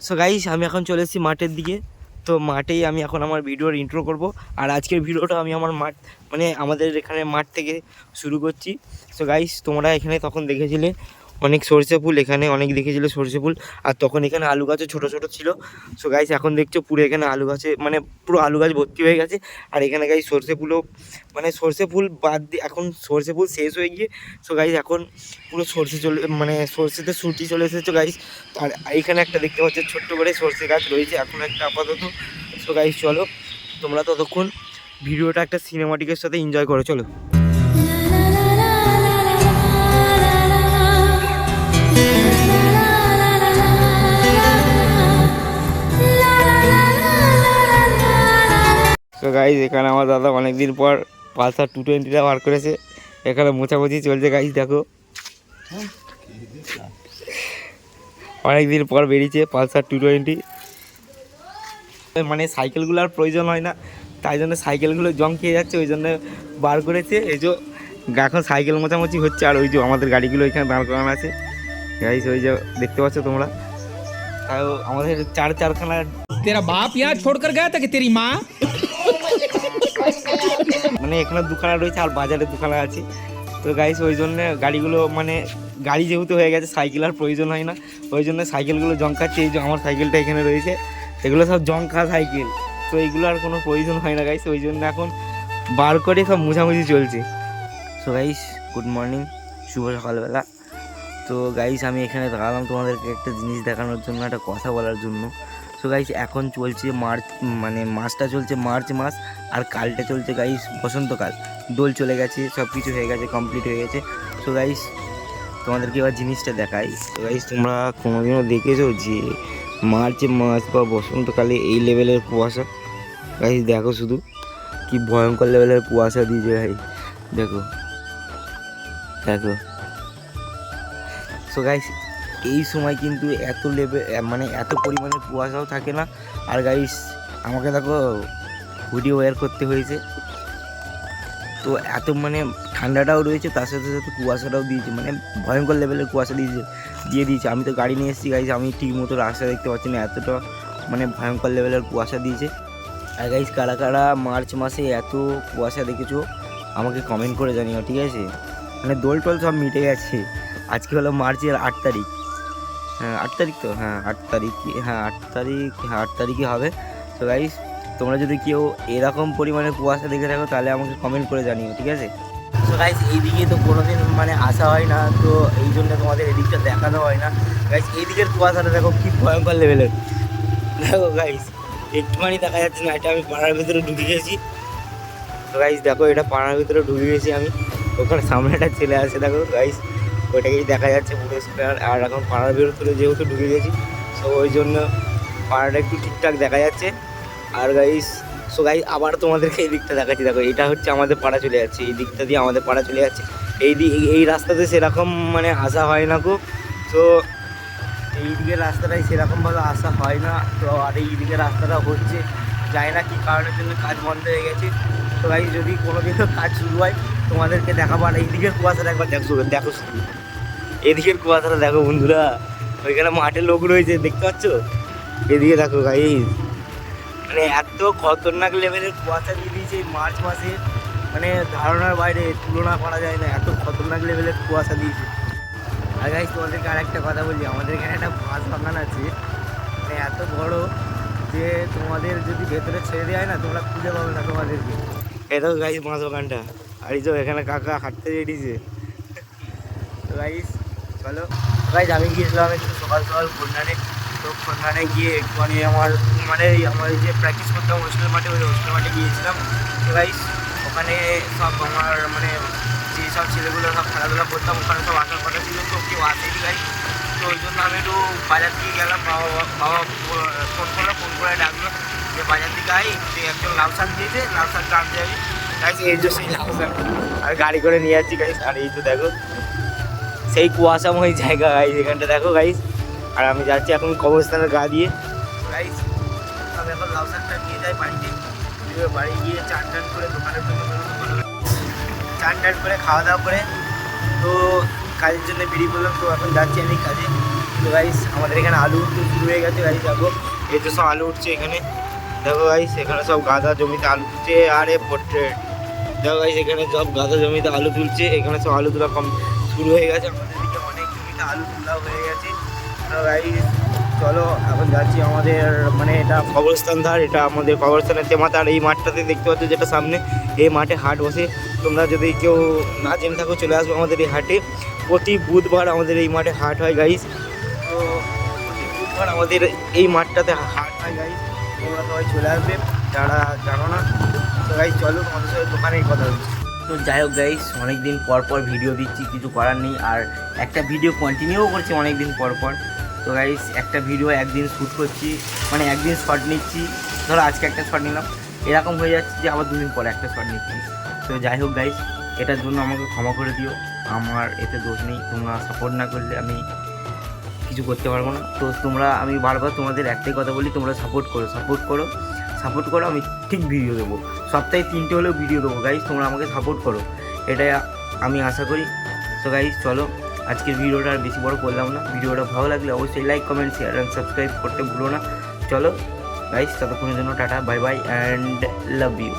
So guys আমি এখন চলে এসেছি মাঠের দিকে। তো মাঠেই আমি এখন আমার ভিডিওর ইন্ট্রো করব। আর আজকের ভিডিওটা আমি আমার মাঠ মানে আমাদের এখানে মাঠ থেকে শুরু করছি। সো গাইস তোমরা এখানে তখন দেখেছিলে অনেক সরষে ফুল, এখানে অনেক দেখেছিলে সরষে ফুল, আর তখন এখানে আলু গাছও ছোটো ছোটো ছিল। সো গাইস এখন দেখছো পুরো এখানে আলু গাছে মানে পুরো আলু গাছ ভর্তি হয়ে গেছে। আর এখানে গাইস সরষে ফুলও মানে সরষে ফুল বাদ দিয়ে এখন সরষে ফুল শেষ হয়ে গিয়ে সো গাইস এখন পুরো সরষে চলে মানে সরষেতে সুটি চলে এসেছে গাইস। আর এইখানে একটা দেখতে পাচ্ছ ছোট্ট করে সরষে গাছ রয়েছে এখন একটা আপাতত। সো গাইস চলো তোমরা ততক্ষণ ভিডিওটা একটা সিনেমাটিকের সাথে এনজয় করো, চলো। তো গাইস এখানে আমার দাদা অনেকদিন পর পালসার 220টা বার করেছে, এখানে মোছামুছি চলছে গাইস। দেখো অনেকদিন পর বেরিয়েছে পালসার 220। মানে সাইকেলগুলোর প্রয়োজন হয় না, তাই জন্য সাইকেলগুলো জং খেয়ে যাচ্ছে, ওই জন্য বার করেছে। এই যে এখন সাইকেল মোছামুছি হচ্ছে। আর ওই যে আমাদের গাড়িগুলো এখানে দাঁড় করানো আছে গাইস, ওই যে দেখতে পাচ্ছ তোমরা। তাও আমাদের চারখানা। तेरा बाप यहाँ छोड़कर गया था कि तेरी माँ? মানে এখানে দুখানা রয়েছে আর বাজারে দুখানা আছে। তো গাইস ওই জন্য গাড়িগুলো মানে গাড়ি যেহেতু হয়ে গেছে সাইকেল আর প্রয়োজন হয় না, ওই জন্য সাইকেলগুলো জং খাচ্ছে। এই যে আমার সাইকেলটা এখানে রয়েছে, এগুলো সব জং খা সাইকেল, তো এইগুলো আর কোনো প্রয়োজন হয় না গাইস, ওই জন্য এখন বার করে সব মোছামুছি চলছে। সো গাইস গুড মর্নিং, শুভ সকালবেলা। তো গাইস আমি এখানে দাঁড়ালাম তোমাদেরকে একটা জিনিস দেখানোর জন্য, একটা কথা বলার জন্য। সো গাইস এখন চলছে মার্চ, মানে মাসটা চলছে মার্চ মাস, আর কালটা চলছে গাইস বসন্তকাল। দোল চলে গেছে, সব কিছু হয়ে গেছে, কমপ্লিট হয়ে গেছে। সো গাইস তোমাদেরকে এবার জিনিসটা দেখাই। তো গাইস তোমরা কোনোদিনও দেখেছো যে মার্চ মাস বা বসন্তকালে এই লেভেলের কুয়াশা? গাইস দেখো শুধু কি ভয়ঙ্কর লেভেলের কুয়াশা দিয়েছে ভাই, দেখো দেখো। সো গাইস এই সময় কিন্তু এত লেভেল মানে এত পরিমাণে কুয়াশাও থাকে না। আর গাইস আমাকে দেখো হুডি ওয়্যার করতে হয়েছে, তো এত মানে ঠান্ডাটাও রয়েছে, তার সাথে সাথে কুয়াশাটাও দিয়েছে, মানে ভয়ঙ্কর লেভেলের কুয়াশা দিয়ে দিয়েছে। আমি তো গাড়ি নিয়ে এসেছি গাইস, আমি ঠিক মতো রাস্তা দেখতে পাচ্ছি না, এতটা মানে ভয়ঙ্কর লেভেলের কুয়াশা দিয়েছে। আর গাইস কারা কারা মার্চ মাসে এত কুয়াশা দেখেছো আমাকে কমেন্ট করে জানিও, ঠিক আছে? মানে দোল টোল সব মিটে গেছে। আজকে হলো মার্চের 8 তারিখ, হ্যাঁ 8 তারিখ তো, হ্যাঁ 8 তারিখ, হ্যাঁ 8 তারিখ, হ্যাঁ 8 তারিখই হবে। তো গাইস তোমরা যদি কেউ এরকম পরিমাণে কুয়াশা দেখে থাকো তাহলে আমাকে কমেন্ট করে জানিও, ঠিক আছে? তো গাইস এইদিকে তো কোনোদিন মানে আসা হয় না, তো এই জন্য তোমাদের এদিকটা দেখানো হয় না। গাইস এইদিকের কুয়াশাটা দেখো কি ভয়ঙ্কর লেভেলের, দেখো গাইস একটুখানি দেখা যাচ্ছে না। এটা আমি পাড়ার ভিতরে ঢুকে গেছি। তো গাইস দেখো এটা পাড়ার ভিতরে ঢুকে গেছি আমি, ওখানে সামনে একটা ছেলে আছে দেখো গাইস, ওইটাকেই দেখা যাচ্ছে পুরস্কার। আর এখন পাড়ার ভিতরে যেহেতু ঢুকে গেছি, তো ওই জন্য পাড়াটা একটু ঠিকঠাক দেখা যাচ্ছে। আর গাইস সো গাইস আবার তোমাদেরকে এই দিকটা দেখাচ্ছি, দেখো এটা হচ্ছে আমাদের পাড়া চলে যাচ্ছে, এই দিকটা দিয়ে আমাদের পাড়া চলে যাচ্ছে। এই রাস্তাতে সেরকম মানে আসা হয় না খুব, তো এই দিকের রাস্তাটাই সেরকমভাবে আসা হয় না। তো আর এই দিকের রাস্তাটা হচ্ছে যায় না কি কারণের জন্য কাজ বন্ধ হয়ে গেছে। তো গাইস যদি কোনোদিনও কাজ শুরু হয় তোমাদেরকে দেখাবো। আর এইদিকের কুয়াশাটা একবার দেখো শুধু, এদিকের কুয়াশাটা দেখো বন্ধুরা, ওইখানে মাঠে লোক রয়েছে দেখতে পাচ্ছ, এদিকে দেখো গাইস। মানে এত খতরনাক লেভেলের কুয়াশা দিয়ে দিয়েছে এই মার্চ মাসে, মানে ধারণার বাইরে, তুলনা করা যায় না, এত খতরনাক লেভেলের কুয়াশা দিয়েছে। আর গাইস তোমাদেরকে আর একটা কথা বলি, আমাদের এখানে একটা বাঁশ বাগান আছে, মানে এত বড় যে তোমাদের যদি ভেতরে ছেড়ে দেওয়া হয় না তোমরা খুঁজে পাবে না তোমাদেরকে। এটা গাইস বাঁশ বাগানটা, আর এই যে এখানে কাকা হাঁটতে বেরিয়েছে। তো গাইস চলো গাইস আমি গিয়েছিলাম একটু সকাল সকাল খন্ডানে। তো খন্ডানে গিয়ে একটুখানি আমার যে প্র্যাকটিস করতাম হোস্টেল মাঠে, ওই হোস্টেল মাঠে গিয়েছিলাম। তো গাইস ওখানে সব আমার মানে যেসব ছেলেগুলো সব খেলাধুলা করতাম ওখানে সব আসার কথা ছিল, তো কেউ আসেনি গাইস। তো ওই জন্য আমি একটু বাজার দিকে গেলাম, বাবা ফোন করে ডাকলো যে বাজার দিকে আই, যে একজন লাউ শাক দিয়েছে, লাউ শাকটা আনতে যাবি গাইস। এই যে সেই লাউ শাক আর গাড়ি করে নিয়ে যাচ্ছি গাইস। আর এই তো দেখো সেই কুয়াশাময় জায়গা গাইস, এখানটা দেখো গাইস। আর আমি যাচ্ছি এখন কবরস্থানের গা দিয়ে গাইস। আমি এখন লাউ শাকটা নিয়ে যাই বাড়িতে, বাড়ি গিয়ে চান টান করে দোকানের থেকে চান টান করে খাওয়া দাওয়া করে তো কাজের জন্য বেরিয়ে পড়লাম। তো এখন যাচ্ছি আমি কাজে। তো গাইস আমাদের এখানে আলু উঠতে শুরু হয়ে গেছে গাইস। দেখো এই তো সব আলু উঠছে এখানে। দেখো গাইস এখানে সব গাদা জমিতে আলু উঠছে। আরে পোট্রেট দেখো গাইস এখানে সব গাদা জমিতে আলু তুলছে। এখানে সব আলু তোলা কম শুরু হয়ে গেছে। আমাদের দিকে অনেক জমিতে আলু তোলা হয়ে গেছে। তো গাইস চলো এখন যাচ্ছি আমাদের মানে এটা কবরস্থান ধার, এটা আমাদের কবরস্থানের তেমাতে। আর এই মাঠটাতে দেখতে পাচ্ছ যেটা সামনে, এই মাঠে হাট বসে। তোমরা যদি কেউ না জেনে থাকো চলে আসবে আমাদের এই হাটে। প্রতি বুধবার আমাদের এই মাঠে হাট হয় গাইস। তো প্রতি বুধবার আমাদের এই মাঠটাতে হাট হয় গাইস। তোমরা সবাই চলে আসবে যারা জানো না। তো গাইস চলো তোমাদের সাথে দোকানেই কথা হচ্ছে। তো যাই হোক গাইস অনেক দিন পর পর ভিডিও দিচ্ছি, কিছু করার নেই। আর একটা ভিডিও কন্টিনিউ করছি অনেক দিন পর পর। তো গাইস একটা ভিডিও একদিন শ্যুট করছি, মানে একদিন শর্ট নিচ্ছি। ধরো আজকে একটা শর্ট নিলাম, এরকম হয়ে যাচ্ছে যে আবার 2 দিন পরে একটা শর্ট নিচ্ছি। তো যাই হোক গাইস এটার জন্য আমাকে ক্ষমা করে দিও, আমার এতে দোষ নেই। তোমরা সাপোর্ট না করলে আমি কিছু করতে পারবো না। তো তোমরা, আমি বারবার তোমাদের একটাই কথা বলি, তোমরা সাপোর্ট করো, সাপোর্ট করো, সাপোর্ট করো। আমি ঠিক ভিডিও দেবো, সপ্তাহে 3টে হলেও ভিডিও দেবো গাইস। তোমরা আমাকে সাপোর্ট করো, এটাই আমি আশা করি। তো গাইস চলো আজকের ভিডিওটা আর বেশি বড় করলাম না। ভিডিওটা ভালো লাগলে অবশ্যই like, comment, share and subscribe করতে ভুলো না। চলো গাইস ততক্ষণের জন্য টাটা, bye bye and love you.